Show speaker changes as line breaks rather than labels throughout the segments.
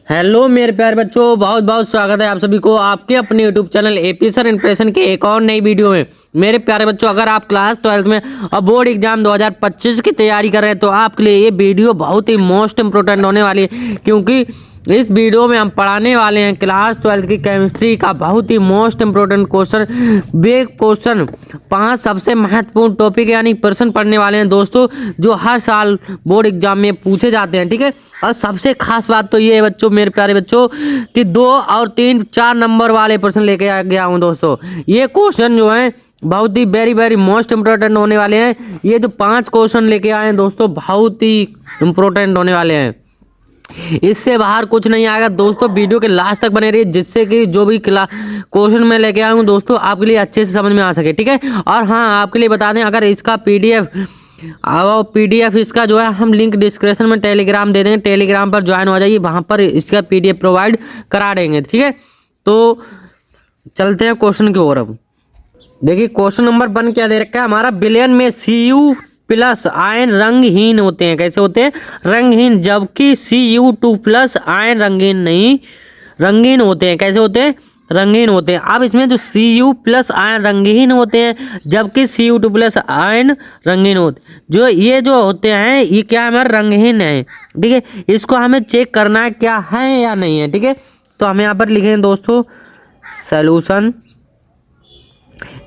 Hello मेरे प्यारे बच्चों, बहुत बहुत स्वागत है आप सभी को आपके अपने YouTube channel AP sir impression के एक और नई वीडियो में। मेरे प्यारे बच्चों, अगर आप क्लास 12 में और बोर्ड एग्जाम 2025 की तैयारी कर रहे हैं तो आपके लिए ये वीडियो बहुत ही मोस्ट इंपोर्टेंट होने वाली है, क्योंकि इस वीडियो में हम पढ़ाने वाले हैं क्लास 12 की केमिस्ट्री का बहुत ही most important question, big question, 5 सबसे महत्वपूर्ण टॉपिक यानी प्रश्न पढ़ने वाले हैं दोस्तों, जो हर साल बोर्ड एग्जाम में पूछे जाते हैं। ठीक है, और सबसे खास बात तो ये है बच्चों, मेरे प्यारे बच्चों, कि 2 और 3 4 नंबर वाले प्रश्न लेके आ गया हूँ दोस्तों। ये क्वेश्चन जो है बहुत ही वेरी मोस्ट इंपोर्टेंट होने वाले हैं। ये जो 5 क्वेश्चन लेके आए हैं दोस्तों, बहुत ही इंपोर्टेंट होने वाले हैं, इससे बाहर कुछ नहीं आएगा दोस्तों। वीडियो के लास्ट तक बने रहिए, जिससे कि जो भी क्वेश्चन मैं लेके आया हूँ दोस्तों आपके लिए अच्छे से समझ में आ सके। ठीक है, और हाँ, आपके लिए बता दें, अगर इसका पीडीएफ इसका जो है हम लिंक डिस्क्रिप्शन में टेलीग्राम दे देंगे, टेलीग्राम पर ज्वाइन हो जाइए, वहाँ पर इसका पीडीएफ प्रोवाइड करा देंगे। ठीक है, तो चलते हैं क्वेश्चन की ओर। अब देखिए क्वेश्चन नंबर 1 क्या दे रखा है हमारा, विलयन में Cu+ आयन रंगहीन होते हैं। कैसे होते हैं? रंगहीन, जबकि Cu2+ आयन रंगीन होते हैं। कैसे होते हैं? रंगीन होते हैं। अब इसमें जो Cu+ आयन रंगहीन होते हैं, जबकि Cu2+ आयन रंगीन होते हैं। जो होते हैं ये क्या है, हमारे रंगहीन है। ठीक है, इसको हमें चेक करना है क्या है या नहीं है। ठीक है, तो हम यहाँ पर लिखेंगे दोस्तों सॉल्यूशन।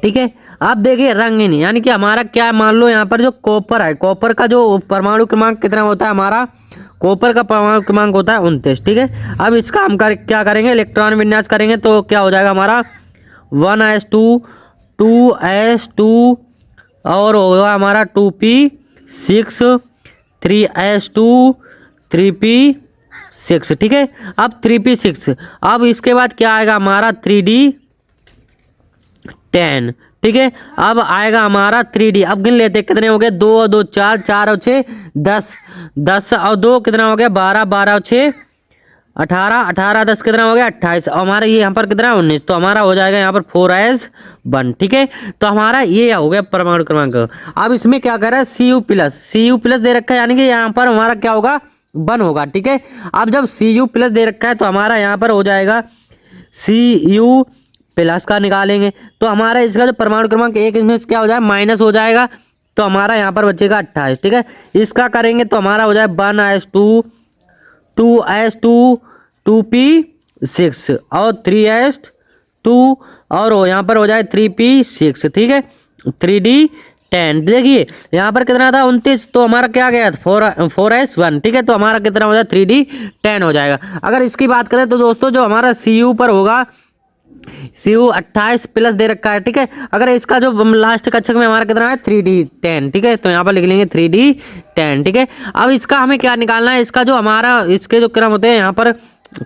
ठीक है, अब देखिए रंगीन यानी कि हमारा क्या है, मान लो यहाँ पर जो कॉपर है, कॉपर का जो परमाणु क्रमांक कितना होता है, हमारा कॉपर का परमाणु क्रमांक होता है 29। ठीक है, अब इसका हम क्या करेंगे, इलेक्ट्रॉन विन्यास करेंगे तो क्या हो जाएगा हमारा 1s2 2s2 और होगा हमारा 2p6 3s2 3p6। ठीक है, अब 3p6, अब इसके बाद क्या आएगा हमारा 3d10। ठीक है, अब आएगा हमारा 3d। अब गिन लेते कितने हो गए, 2 और 2 4, 4 और 6 10, 10 और 2 कितना हो गया 12, 12 और 6 18, 18 10 कितना हो गया 28, और हमारा ये यहाँ पर कितना 19, तो हमारा हो जाएगा यहाँ पर 4s1। ठीक है, तो हमारा ये हो गया परमाणु क्रमांक। अब इसमें क्या कर रहा है, Cu+ दे रखा है, यानी कि यहाँ पर हमारा क्या होगा 1 होगा। ठीक है, अब जब Cu+ दे रखा है तो हमारा यहाँ पर हो जाएगा Cu+ का निकालेंगे तो हमारा इसका जो परमाणु क्रमांक 1 इसमें क्या हो जाएगा माइनस हो जाएगा, तो हमारा यहाँ पर बचेगा 28। ठीक है, इसका करेंगे तो हमारा हो जाए 1s2 2s2 2p6 और 3s2 और यहाँ पर हो जाए 3p6। ठीक है, 3d10। देखिए यहाँ पर कितना था 29, तो हमारा क्या गया 4s1। ठीक है, तो हमारा कितना हो जाए 3d10 हो जाएगा। अगर इसकी बात करें तो दोस्तों जो हमारा Cu पर होगा, Cu28+ दे रखा है। ठीक है, अगर इसका जो लास्ट कक्षक में हमारा कितना है 3d10। ठीक है, तो यहाँ पर लिख लेंगे 3d10। ठीक है, अब इसका हमें क्या निकालना है, इसका जो हमारा इसके जो क्रम होते हैं यहाँ पर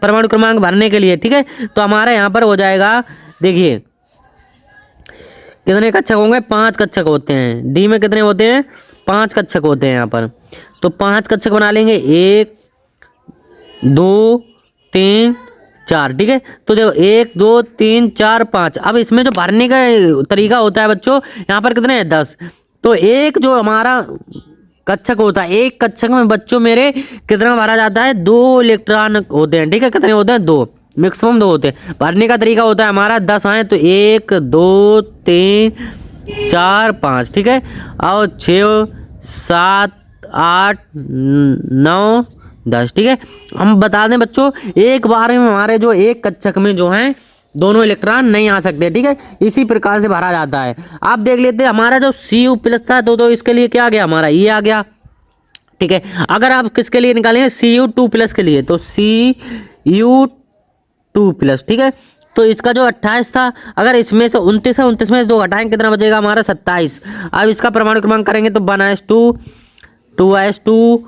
परमाणु क्रमांक भरने के लिए। ठीक है, तो हमारा यहाँ पर हो जाएगा, देखिए कितने कक्षक होंगे, 5 कक्षक होते हैं। डी में कितने होते हैं, 5 कक्षक होते हैं यहाँ पर, तो 5 कक्षक बना लेंगे, 1 2 3 4। ठीक है, तो देखो 1 2 3 4 5। अब इसमें जो भरने का तरीका होता है बच्चों, यहाँ पर कितने हैं 10, तो एक जो हमारा कक्षक होता है, एक कक्षक में बच्चों मेरे कितना भरा जाता है, 2 इलेक्ट्रॉन होते हैं। ठीक है, कितने होते हैं 2, मैक्सिमम 2 होते हैं। भरने का तरीका होता है हमारा 10 आए तो 1 2 3 4 5। ठीक है, और 6 7 8 9 10। ठीक है, हम बता दें बच्चों, एक बार में हमारे जो एक कक्षक में जो है दोनों इलेक्ट्रॉन नहीं आ सकते। ठीक है, इसी प्रकार से भरा जाता है। आप देख लेते हैं हमारा जो Cu+ था तो इसके लिए क्या आ गया, हमारा ये आ गया। ठीक है, अगर आप किसके लिए निकालेंगे Cu2+ के लिए, तो Cu2+। ठीक है, तो इसका जो 28 था, अगर इसमें से 29 है, 29 में से 2 घटाएंगे कितना बचेगा हमारा 27। अब इसका परमाणु क्रमांक करेंगे तो 1s2 2s2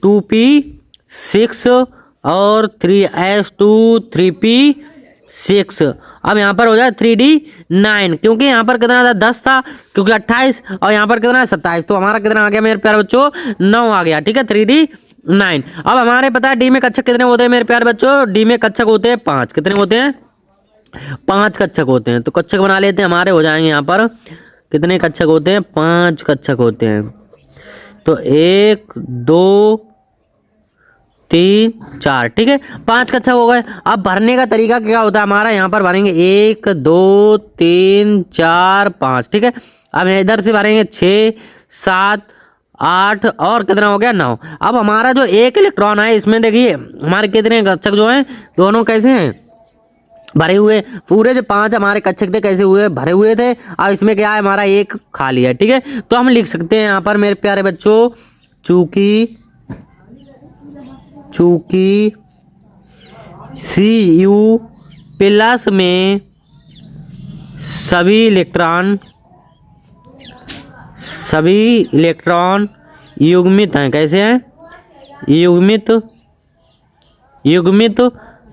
2p6 और 3s2 3p6। अब यहाँ पर हो जाए 3d9, क्योंकि यहाँ पर कितना था 10 था, क्योंकि 28 और यहाँ पर कितना है 27, तो हमारा कितना आ गया मेरे प्यारे बच्चों 9 आ गया। ठीक है, 3d9। अब हमारे पता है डी में कक्षक कितने होते हैं मेरे प्यारे बच्चों, डी में कक्षक होते हैं 5। कितने होते हैं, 5 कक्षक होते हैं। तो कक्षक बना लेते हैं, हमारे हो जाएंगे यहाँ पर कितने कक्षक होते हैं, 5 कक्षक होते हैं। तो 1 2 3 4, ठीक है 5 कक्षा हो गए। अब भरने का तरीका क्या होता है हमारा, यहाँ पर भरेंगे 1 2 3 4 5, ठीक है। अब इधर से भरेंगे 6 7 8 और कितना हो गया 9। अब हमारा जो एक इलेक्ट्रॉन है इसमें देखिए हमारे कितने कक्षक जो हैं दोनों कैसे हैं भरे हुए, पूरे जो 5 हमारे कक्षक थे कैसे हुए भरे हुए थे। अब इसमें क्या है हमारा एक खाली है, ठीक है। तो हम लिख सकते हैं यहाँ पर मेरे प्यारे बच्चों, चूंकि Cu प्लस में सभी इलेक्ट्रॉन युग्मित हैं, कैसे हैं युग्मित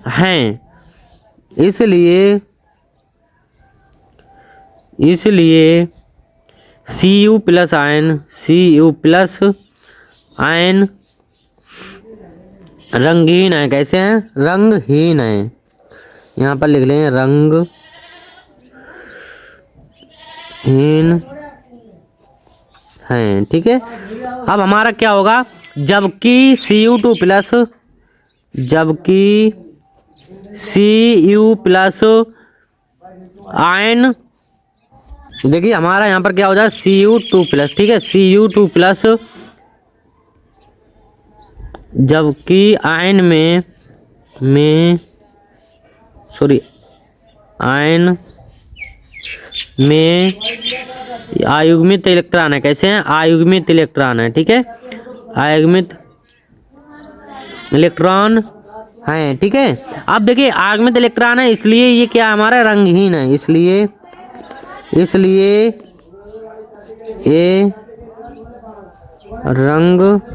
हैं, इसलिए Cu प्लस आयन रंगहीन है, कैसे हैं रंगहीन है। यहाँ पर लिख लें रंगहीन हैं, ठीक है। अब हमारा क्या होगा, जबकि Cu प्लस आयन, देखिए हमारा यहाँ पर क्या हो जाए Cu2 प्लस, ठीक है Cu2 प्लस, जबकि आयन में आयुग्मित इलेक्ट्रॉन है, कैसे हैं आयुग्मित इलेक्ट्रॉन है, ठीक है आयुग्मित इलेक्ट्रॉन है, ठीक है। अब देखिए आयुग्मित इलेक्ट्रॉन है इसलिए ये क्या हमारा रंगहीन है, इसलिए ये रंगहीन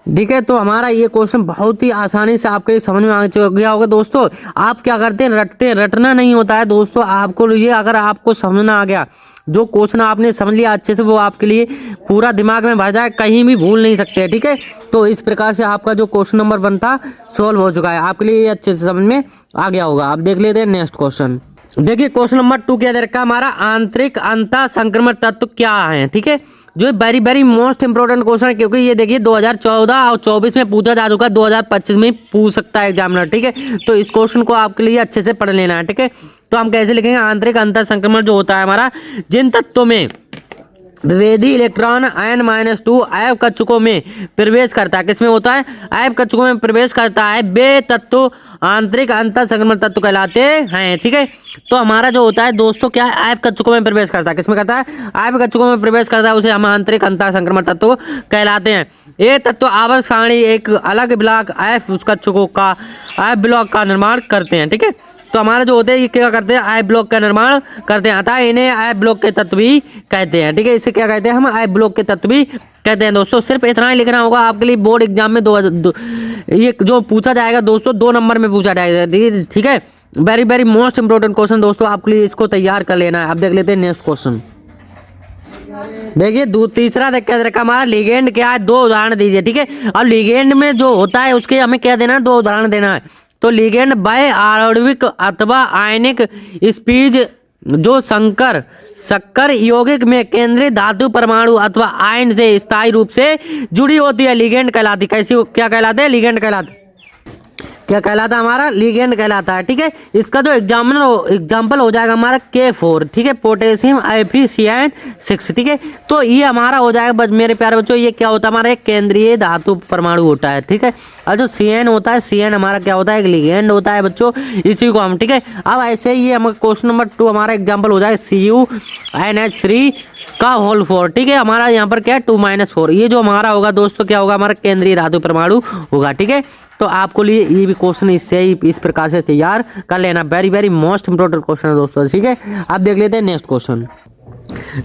ठीक है। तो हमारा ये क्वेश्चन बहुत ही आसानी से आपके लिए समझ में आ गया होगा दोस्तों। आप क्या करते हैं रटना नहीं होता है दोस्तों, आपको ये अगर आपको समझना आ गया, जो क्वेश्चन आपने समझ लिया अच्छे से वो आपके लिए पूरा दिमाग में भर जाए, कहीं भी भूल नहीं सकते, ठीक है। तो इस प्रकार से आपका जो क्वेश्चन नंबर 1 था सॉल्व हो चुका है, आपके लिए अच्छे से समझ में आ गया होगा। आप देख लेते हैं नेक्स्ट क्वेश्चन। देखिए क्वेश्चन नंबर 2 क्या दे रखा है हमारा, आंतरिक अंतः संक्रमण तत्व क्या है, ठीक है। जो वेरी मोस्ट इंपोर्टेंट क्वेश्चन है, क्योंकि ये देखिए 2014 और 24 में पूछा जा चुका है, 2025 में पूछ सकता है एग्जामिनर, ठीक है। तो इस क्वेश्चन को आपके लिए अच्छे से पढ़ लेना है, ठीक है। तो हम कैसे लिखेंगे, आंतरिक अंतः संक्रमण जो होता है हमारा, जिन तत्वों में विभेदी इलेक्ट्रॉन N-2 अयव कक्षकों में प्रवेश करता है, किसमें होता है अयव कक्षकों में प्रवेश करता है, वे तत्व आंतरिक अंतः संक्रमण तत्व कहलाते हैं, ठीक है। तो हमारा जो होता है दोस्तों क्या है, अयव कक्षकों में प्रवेश करता है, किसमें करता है अयव कक्षकों में प्रवेश करता है, उसे हम आंतरिक अंतः संक्रमण तत्व कहलाते हैं। ये तत्व आवर्त सारणी एक अलग ब्लॉक अयव कक्षकों का अयव ब्लॉक का निर्माण करते हैं, ठीक है। तो हमारे जो होते हैं ये क्या करते हैं अयव ब्लॉक का निर्माण करते हैं, अतः इन्हें अयव ब्लॉक के तत्व भी कहते हैं, ठीक है। इसे क्या कहते हैं हम अयव ब्लॉक के तत्व भी कहते हैं दोस्तों। सिर्फ इतना ही लिखना होगा आपके लिए, बोर्ड एग्जाम में ये जो पूछा जाएगा दोस्तों 2 नंबर में पूछा जाएगा, ठीक है। वेरी मोस्ट इंपोर्टेंट क्वेश्चन दोस्तों, आपके लिए इसको तैयार कर लेना है। अब देख लेते हैं नेक्स्ट क्वेश्चन। देखिए तीसरा देख के रखा हमारा, लिगेंड क्या है 2 उदाहरण दीजिए, ठीक है। और लिगेंड में जो होता है उसके हमें क्या देना है 2 उदाहरण देना है। तो लिगेंड बाय आणविक अथवा आयनिक स्पीज जो शक्कर यौगिक में केंद्रीय धातु परमाणु अथवा आयन से स्थायी रूप से जुड़ी होती है, लिगेंड कहलाती। कैसी क्या कहलाते हैं लिगेंड कहलाते, क्या कहलाता है हमारा लिगेंड कहलाता है, ठीक है। इसका जो एग्जाम्पल हो जाएगा हमारा K4, ठीक है, पोटेशियम Fe6, ठीक है। तो ये हमारा हो जाएगा मेरे प्यारे बच्चों, ये क्या होता है हमारा एक केंद्रीय धातु परमाणु होता है, ठीक है। और जो Cn होता है, Cn हमारा क्या होता है एक लिगेंड होता है बच्चों, इसी को हम, ठीक है। अब ऐसे ही ये हमारा क्वेश्चन नंबर 2 हमारा एग्जाम्पल हो जाएगा CuNH3 का होल 4, ठीक है। हमारा यहाँ पर क्या है 2-4, ये जो हमारा होगा दोस्तों क्या होगा हमारा केंद्रीय धातु परमाणु होगा, ठीक है। तो आपको लिए ये भी क्वेश्चन इससे ही इस प्रकार से तैयार कर लेना, वेरी मोस्ट इंपोर्टेंट क्वेश्चन है दोस्तों, ठीक है। अब देख लेते हैं नेक्स्ट क्वेश्चन।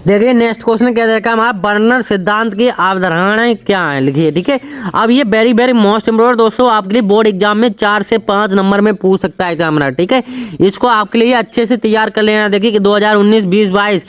देखिए नेक्स्ट क्वेश्चन क्या देखा हमारा, बर्नर सिद्धांत की अवधारणाएं क्या है लिखिए, ठीक है। अब ये वेरी मोस्ट इंपोर्टेंट दोस्तों, आपके लिए बोर्ड एग्जाम में 4 से 5 नंबर में पूछ सकता है एग्जामिनर, ठीक है। इसको आपके लिए अच्छे से तैयार कर लेना। देखिए कि 2019, 20, 22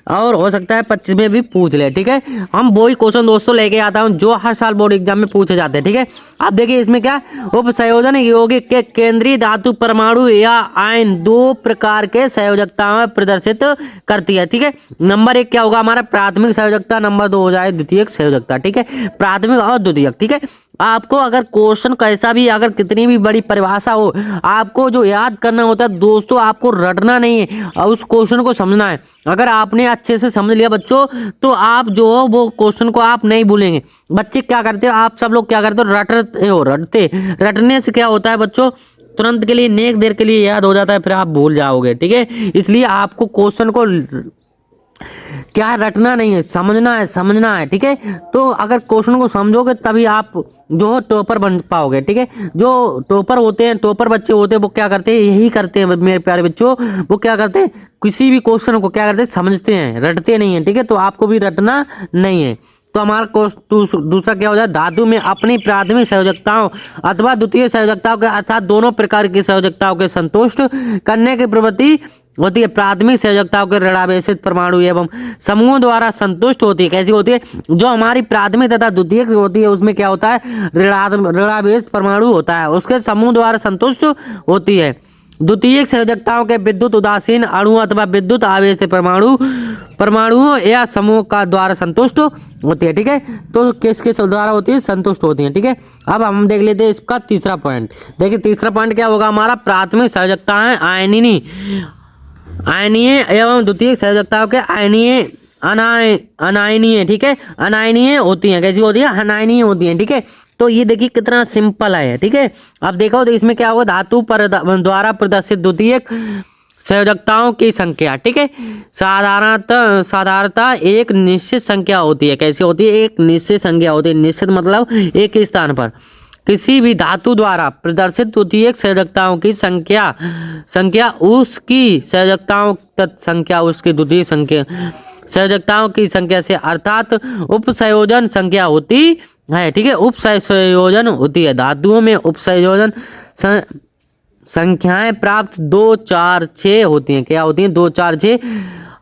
और हो सकता है 25 में भी पूछ ले। ठीक है, हम वही क्वेश्चन दोस्तों लेके आता हूँ जो हर साल बोर्ड एग्जाम में पूछे जाते हैं। ठीक है, आप देखिए इसमें क्या, उपसंयोजन यौगिक के केंद्रीय धातु परमाणु या आयन दो प्रकार के संयोजकता में प्रदर्शित करती है। ठीक है, नंबर 1 क्या होगा हमारा, प्राथमिक संयोजकता, नंबर 2 हो जाए द्वितीयक संयोजकता। ठीक है, प्राथमिक और द्वितीयक। ठीक है, आपको अगर क्वेश्चन कैसा भी, अगर कितनी भी बड़ी परिभाषा हो, आपको जो याद करना होता है दोस्तों, आपको रटना नहीं है और उस क्वेश्चन को समझना है। अगर आपने अच्छे से समझ लिया बच्चों, तो आप जो हो वो क्वेश्चन को आप नहीं भूलेंगे। बच्चे क्या करते हो, आप सब लोग क्या करते हो, रटने से क्या होता है बच्चों, तुरंत के लिए नेक देर के लिए याद हो जाता है, फिर आप भूल जाओगे। ठीक है, इसलिए आपको क्वेश्चन को क्या है, रटना नहीं है, समझना है। ठीक है, तो अगर क्वेश्चन को समझोगे तभी आप जो हो टॉपर बन पाओगे। ठीक है, जो टॉपर होते हैं, टॉपर बच्चे होते हैं, वो क्या करते हैं, यही करते हैं मेरे प्यारे बच्चों, वो क्या करते हैं, किसी भी क्वेश्चन को क्या करते हैं, समझते हैं, रटते नहीं है। ठीक है, तो आपको भी रटना नहीं है। तो हमारा दूसरा क्या हो जाए, धातु में अपनी प्राथमिक संयोजकताओं अथवा द्वितीय संयोजकताओं के अर्थात दोनों प्रकार की संयोजकताओं के संतुष्ट करने की प्रवृत्ति होती है। प्राथमिक संयोजकताओं के ऋणावेशित परमाणु एवं समूहों द्वारा संतुष्ट होती है। कैसी होती है, जो हमारी प्राथमिक तथा द्वितीयक होती है उसमें क्या होता है, ऋणावेश परमाणु होता है, उसके समूह द्वारा संतुष्ट होती है। द्वितीयक संयोजकताओं के विद्युत उदासीन अणु अथवा विद्युत आवेश परमाणुओं या समूह का द्वारा संतुष्ट होती है। ठीक है, तो किसके द्वारा होती है, संतुष्ट होती है। ठीक है, अब हम देख लेते हैं इसका तीसरा पॉइंट। देखिए तीसरा पॉइंट क्या होगा हमारा, प्राथमिक संयोजकताएं आयनीय एवं द्वितीय संयोजकताओं के अनायनीय। ठीक है, अनायनीय होती हैं। कैसी होती है, अनायनीय होती हैं। ठीक है, तो ये देखिए कितना सिंपल है। ठीक है, अब देखो तो इसमें क्या होगा, धातु पर द्वारा प्रदर्शित द्वितीयक संयोजकताओं की संख्या। ठीक है, साधारणतः एक निश्चित संख्या होती है। कैसी होती है, एक निश्चित संख्या होती है। निश्चित मतलब एक ही स्थान पर किसी भी धातु द्वारा प्रदर्शित द्वितीयक संयोजकताओं की संख्या उसकी संयोजकताओं संख्या उसकी द्वितीय संयोजकताओं की संख्या से अर्थात उपसंयोजन संख्या होती है। ठीक है, उपसंयोजन होती है। धातुओं में उपसंयोजन संख्याएं प्राप्त 2, 4, 6 होती हैं। क्या होती हैं, 2, 4, 6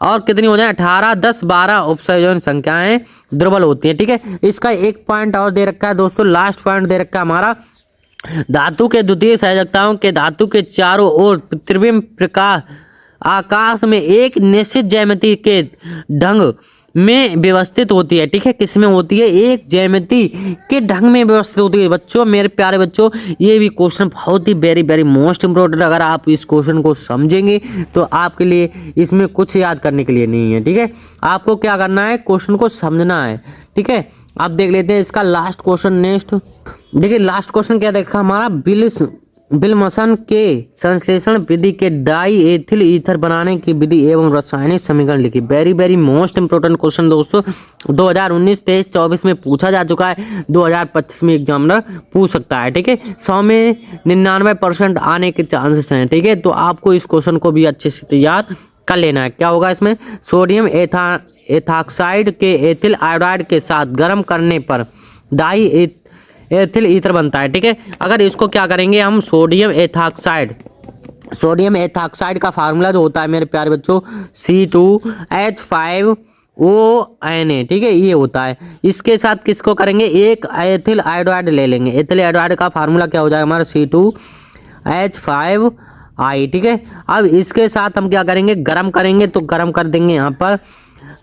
और कितनी हो जाए, 18, 10, 12 उपसंयोजन संख्याएं दुर्बल होती हैं। ठीक है, इसका एक पॉइंट और दे रखा है दोस्तों, लास्ट पॉइंट दे रखा है हमारा, धातु के द्वितीय संयोजकताओं के धातु के चारों ओर प्रतिबिंब प्रकाश आकाश में एक निश्चित ज्यामिति के ढंग में व्यवस्थित होती है। ठीक है, किसमें होती है, एक ज्यामिति के ढंग में व्यवस्थित होती है। बच्चों, मेरे प्यारे बच्चों, ये भी क्वेश्चन बहुत ही वेरी वेरी मोस्ट इम्पोर्टेंट। अगर आप इस क्वेश्चन को समझेंगे तो आपके लिए इसमें कुछ याद करने के लिए नहीं है। ठीक है, आपको क्या करना है, क्वेश्चन को समझना है। ठीक है, आप देख लेते हैं इसका लास्ट क्वेश्चन। नेक्स्ट देखिए, लास्ट क्वेश्चन क्या देखा हमारा, विल्मसन के संश्लेषण विधि के डाई एथिल ईथर बनाने की विधि एवं रासायनिक समीकरण लिखी। Very very most important question दोस्तों, 2019, 23, 24 में पूछा जा चुका है, 2025 में एग्जामिनर पूछ सकता है। ठीक है, 100 में 99% आने के चांसेस हैं। ठीक है, तो आपको इस क्वेश्चन को भी अच्छे से तैयार कर लेना है। क्या होगा इसमें, सोडियम एथॉक्साइड के एथिल आयोडाइड के साथ गर्म करने पर डाई एथिल ईथर बनता है। ठीक है, अगर इसको क्या करेंगे हम, सोडियम एथॉक्साइड का फार्मूला जो होता है मेरे प्यारे बच्चों, C2H5ONA। ठीक है, ये होता है। इसके साथ किसको करेंगे, एक एथिल आयोडाइड ले लेंगे। एथिल आयोडाइड का फार्मूला क्या हो जाएगा हमारा, C2H5I। ठीक है, अब इसके साथ हम क्या करेंगे, गरम करेंगे, तो गरम कर देंगे यहाँ पर,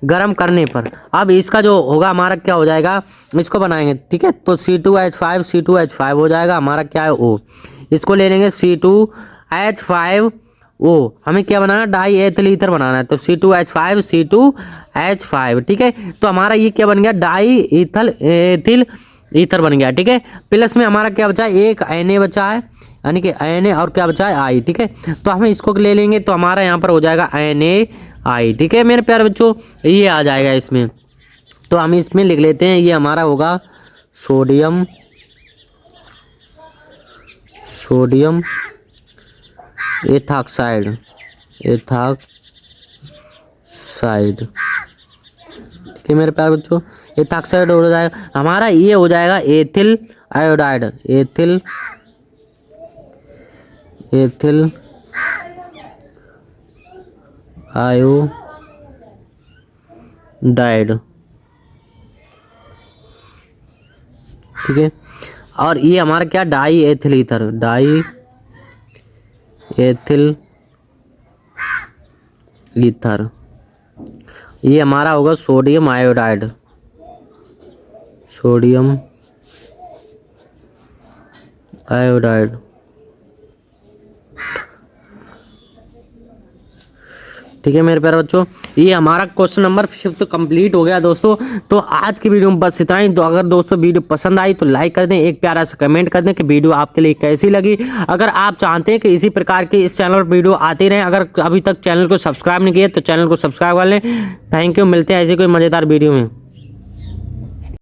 गरम करने पर अब इसका जो होगा हमारा क्या हो जाएगा, इसको बनाएंगे। ठीक है, तो C2H5 हो जाएगा हमारा, क्या है O, इसको ले लेंगे C2H5O। हमें क्या बनाना है, डाई एथिल ईथर बनाना है, तो C2H5। ठीक है, तो हमारा ये क्या बन गया, डाई एथिल ईथर बन गया। ठीक है, प्लस में हमारा क्या बचा है, एक Na बचा है, यानी कि Na, और क्या बचा है I। ठीक है, तो हम इसको ले लेंगे, तो हमारा यहाँ पर हो जाएगा NaI। ठीक है मेरे प्यारे बच्चों, ये आ जाएगा इसमें, तो हम इसमें लिख लेते हैं, ये हमारा होगा सोडियम एथॉक्साइड। ठीक है मेरे प्यारे बच्चों, एथॉक्साइड हो जाएगा हमारा, ये हो जाएगा एथिल आयोडाइड, एथिल डाइड। ठीक है, और ये हमारा क्या, die ethyl ether, die ethyl ether. ये हमारा होगा सोडियम आयोडाइड, सोडियम आयोडाइड। ठीक है मेरे प्यारे बच्चों, ये हमारा क्वेश्चन नंबर 5 कंप्लीट हो गया दोस्तों। तो आज की वीडियो में बस इतना ही। तो अगर दोस्तों वीडियो पसंद आई तो लाइक कर दें, एक प्यारा सा कमेंट कर दें कि वीडियो आपके लिए कैसी लगी। अगर आप चाहते हैं कि इसी प्रकार की इस चैनल पर वीडियो आती रहे, अगर अभी तक चैनल को सब्सक्राइब नहीं किया तो चैनल को सब्सक्राइब कर लें। थैंक यू, मिलते हैं ऐसी कोई मज़ेदार वीडियो में।